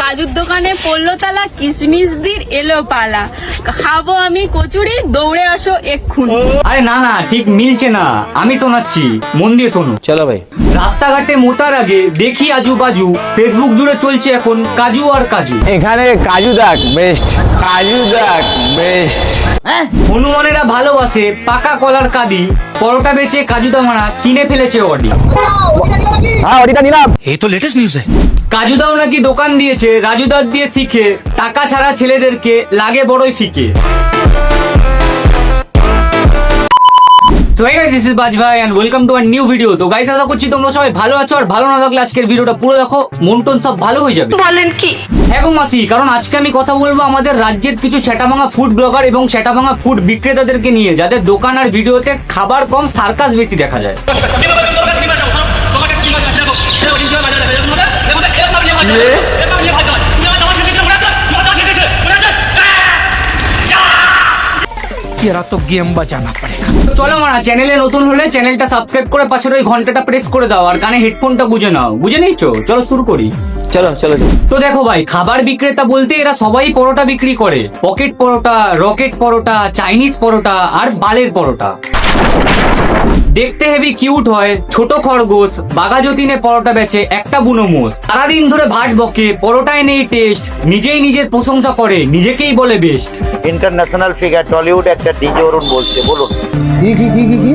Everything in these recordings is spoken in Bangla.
কাজুর দোকানে পড়লো তালা, কিসমিসদের এলো পালা, খাবো আমি কচুরি, দৌড়ে আসো এক্ষুনি। আরে না না, ঠিক মিলছে না, আমি শোনাচ্ছি, মন দিয়ে শোনো। চলো ভাই। রাস্তাঘাটে মোতার আগে দেখি আজু বাজু, ফেসবুক জুড়ে চলছে এখন কাজু আর কাজু। এখানে কাজু দাগ বেস্ট, কাজু দাগ বেস্ট। হনুমানেরা ভালোবাসে পাকা কলার কাদি, পরোটা বেচে কাজুদা মারা কিনে ফেলেছে অডি। হ্যাঁ ওটা নিলাম। ये तो लेटेस्ट न्यूज है। কাজুদাও নাকি দোকান দিয়েছে রাজুদার দিয়ে শিখে, টাকা ছাড়া ছেলেদেরকে লাগে বড়ই ফিকে। So hey guys, this is Baj Bhai and welcome to a new video. তো গাইস, আশা করছি তোমরা সবাই ভালো আছো, আর ভালো না থাকলে আজকের ভিডিওটা পুরো দেখো, মন টন সব ভালো হয়ে যাবে। বলেন কি? হ্যাঁ গো মাসি, কারণ আজকে আমি কথা বলবো আমাদের রাজ্যের কিছু সেটাভাঙা ফুড ব্লগার এবং সেটাভাঙা ফুড বিক্রেতাদেরকে নিয়ে, যাদের দোকান আর ভিডিওতে খাবার কম সার্কাস বেশি দেখা যায়। तेरा तो गेम बजाना पड़ेगा। চলো মারা, চ্যানেলে নতুন হলে চ্যানেলটা সাবস্ক্রাইব করে পাশের ওই ঘন্টাটা প্রেস করে দাও, আর কানে হেডফোনটা গুঁজে নাও। বুঝে নিচ্ছো? চলো শুরু করি। চলো চলো চলো। তো দেখো ভাই, খাবার বিক্রেতা বলতে এরা সবাই পরোটা বিক্রি করে। পকেট পরোটা, রকেট পরোটা, চাইনিজ পরোটা আর বালের পরোটা। দেখতে হেভি কিউট হয়, ছোট খরগোশ বাঘা যতীনে পরোটা বেচে একটা বুনো মোষ। সারাদিন ধরে ভাট বকে, পরোটায় নেই টেস্ট, নিজেই নিজের প্রশংসা করে, নিজেকেই বলে বেস্ট। ইন্টারন্যাশনাল ফিগার টলিউড একটা ডিজে অরুণ বলছে, বলুন। কি কি কি কি কি?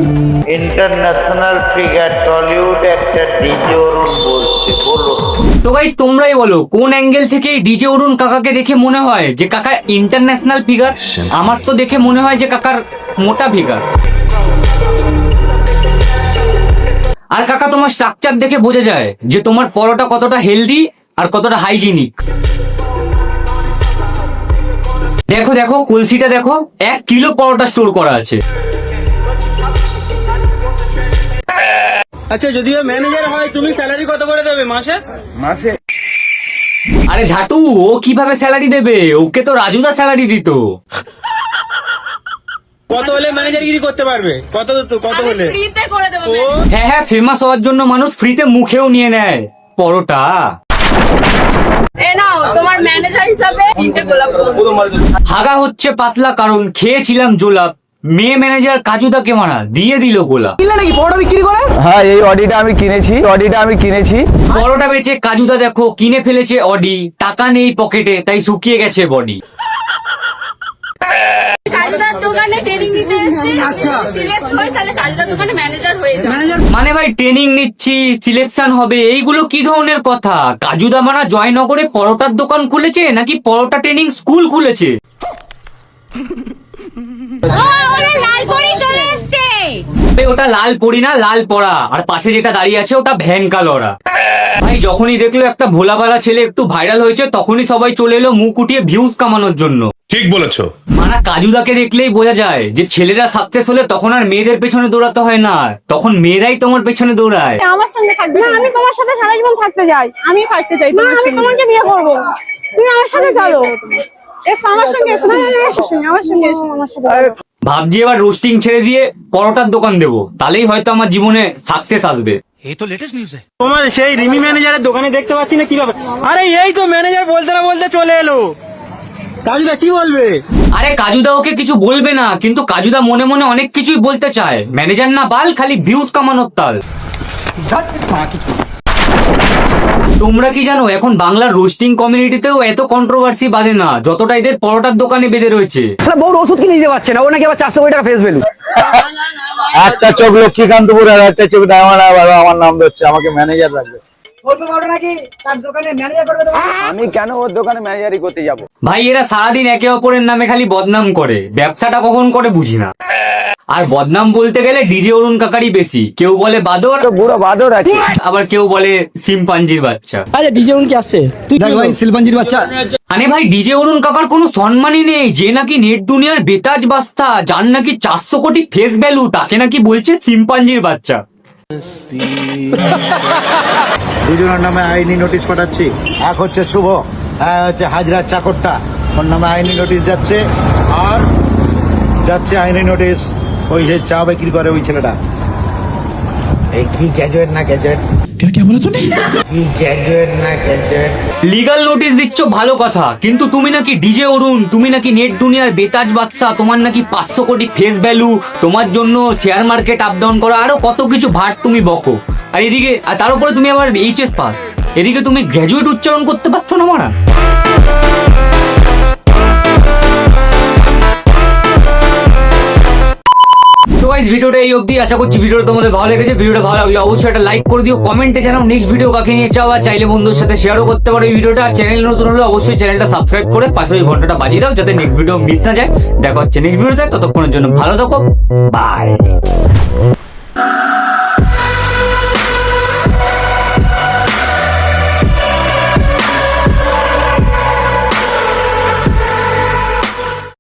ইন্টারন্যাশনাল ফিগার টলিউড একটা ডিজে অরুণ বলছে, বলুন। তো গাইস, তোমরাই বলো কোন অ্যাঙ্গেল থেকে ডিজে অরুণ কাকাকে দেখে মনে হয় যে কাকা ইন্টারন্যাশনাল ফিগার? আমার তো দেখে মনে হয় যে কাকার মোটা ফিগার। আর কাকা, তোমার স্ট্রাকচার দেখে বোঝা যায় যে তোমার পরোটা কতটা হেলদি আর কতটা হাইজিনিক। দেখো দেখো, কলসিটা দেখো, 1 কিলো পরোটা স্টোর করা আছে। আচ্ছা, যদি ও ম্যানেজার হয় তুমি স্যালারি কত করে দেবে মাসে? আরে ঝাটু, ও কিভাবে স্যালারি দেবে? ওকে তো রাজুদা স্যালারি দিত। কত হলে ম্যানেজারগিরি করতে পারবে? কত হলে? ফ্রিতে করে দেবো। ও হ্যাঁ হ্যাঁ, ফেমাস হওয়ার জন্য মানুষ ফ্রিতে মুখেও নিয়ে নেয় পরোটা। এ নাও তোমার ম্যানেজার হিসাবে 3টে গোলাপ। হাগা হচ্ছে পাতলা কারণ খেয়েছিলাম জোলাপ, মেয়ে ম্যানেজার কাজুদাকে মারা দিয়ে দিল গোলা। হ্যাঁ এই অডিটা আমি কিনেছি। পরোটা বেচে কাজুদা দেখো কিনে ফেলেছে অডি, টাকা নেই পকেটে তাই শুকিয়ে গেছে বডি। কাজুদার দোকানে ট্রেনিং নিতে এসেছি, সিলেক্ট হয় তাহলে কাজুদার দোকানে ম্যানেজার হয়ে যাবে। মানে ভাই, ট্রেনিং নিচ্ছি, সিলেকশন হবে, এইগুলো কি ধরনের কথা? কাজুদা মারা জয়নগরে পরোটার দোকান খুলেছে নাকি পরোটা ট্রেনিং স্কুল খুলেছে? লাল পরি চলে এসেছে। ওটা লাল পরি না, লাল পড়া, আর পাশে যেটা দাঁড়িয়ে আছে ওটা ভ্যানকা লড়া। ভাই, যখনই দেখলো একটা ভোলাবালা ছেলে একটু ভাইরাল হয়েছে, তখনই সবাই চলে এলো মুখ উঠিয়ে ভিউজ কামানোর জন্য। ঠিক বলেছো। মানে কাজুদাকে দেখলেই বোঝা যায় যে ছেলেরা সাকসেস হলে তখন আর মেয়েদের পেছনে দৌড়াতে হয় না, তখন মেয়েরাই তোমার পেছনে দৌড়ায়। আমার সঙ্গে থাকবে না, আমি তোমার সাথে সারা জীবন থাকতে চাই। আমি থাকতে চাই, আমি তোমাকে বিয়ে করবো, তুমি আমার সাথে চলো। এসো আমার সঙ্গে, এসো আমার সঙ্গে, এসো আমার সাথে। ভাবছি এবার রোস্টিং ছেড়ে দিয়ে পরোটার দোকান দেবো, তাহলেই হয়তো আমার জীবনে সাকসেস আসবে। ये तो लेटेस्ट न्यूज है। তোমার সেই রিমি ম্যানেজারের দোকানে দেখতে পাচ্ছি না, কিভাবে? আরে এই তো ম্যানেজার বলতে না বলতে চলে এলো। কাজুদা কি বলবে? আরে কাজুদা ওকে কিছু বলবে না, কিন্তু কাজুদা মনে মনে অনেক কিছুই বলতে চায়। ম্যানেজার না বাল, খালি ভিউজ কামানোর তাল। তোমরা কি জানো এখন বাংলার রোস্টিং কমিউনিটিতেও এত কন্ট্রোভার্সি বাঁধে না যতটা এদের পরোটার দোকানে বেঁধে রয়েছে। বউর ওষুধ কিনে দিতে পারছে না, ও নাকি আবার 400 কোটি টাকা ফেস ভ্যালু। একটা চোখ লক্ষ্মীকান্তপুর আর একটা চোখ ডায়মন্ড, আমার নাম ধরছে, আমাকে ম্যানেজার রাখবে। আমি কেন ওর দোকানে ম্যানেজারি করতে যাব? ভাই, এরা সারাদিন একে অপরের নামে খালি বদনাম করে, ব্যবসাটা কখন করে বুঝি না। আর বদনাম বলতে গেলে ডিজে অরুণ কাকারই বেশি। কেউ বলে বাদর, তো বুড়ো বাদর আছে। আবার কেউ বলে শিম্পাঞ্জির বাচ্চা। আচ্ছা, ডিজে উন কি আসছে? তুই দেখ ভাই, শিল্পাঞ্জির বাচ্চা। আরে ভাই, ডিজে অরুণ কাকার কোনো সম্মানই নেই। যে নাকি নেট দুনিয়ার বেতাজ বাস্তা, যার নাকি 400 কোটি ফেস ভ্যালু, তাকে নাকি বলছে শিম্পাঞ্জির বাচ্চা। দুজনের নামে আইনি নোটিশ পাঠাচ্ছি। এক হচ্ছে শুভ, এক হচ্ছে হাজরার চাকরটা, ওর নামে আইনি নোটিশ যাচ্ছে। আর যাচ্ছে আইনি নোটিশ ওই যে চা বিক্রি করে ওই ছেলেটা, এই কি গ্যাজুয়েট না গ্যাজুয়েট, গ্র্যাজুয়েট না গ্র্যাজুয়েট? লিগাল নোটিশ দিচ্ছ ভালো কথা, কিন্তু তুমি নাকি ডিজে অরুণ, তুমি নাকি নেট দুনিয়ার বেতাজ বাদশা, তোমার নাকি 500 কোটি ফেস ভ্যালু, তোমার জন্য শেয়ার মার্কেট আপ ডাউন করা, আরো কত কিছু ভাট তুমি বকো। আর এদিকে আর তার উপরে তুমি আবার এইচএস পাস, এদিকে তুমি গ্র্যাজুয়েট উচ্চারণ করতে পারছো না মারা। তো গাইস ভিডিওটা এই অবধি, আশা করছি ভিডিওটা তোমাদের ভালো লেগেছে। ভিডিওটা ভালো লাগলে অবশ্যই একটা লাইক করে দিও, কমেন্টে জানাও নেক্সট ভিডিও কাকে নিয়ে চাও, আর চাইলে বন্ধুদের সাথে শেয়ারও করতে পারো এই ভিডিওটা। আর চ্যানেল নতুন হলে অবশ্যই চ্যানেলটা সাবস্ক্রাইব করে পাশে ওই ঘন্টাটা বাজিয়ে দাও, যাতে নেক্সট ভিডিও মিস না যায়। দেখা হচ্ছে নেক্সট ভিডিওতে, ততক্ষণের জন্য ভালো থাকো, বাই।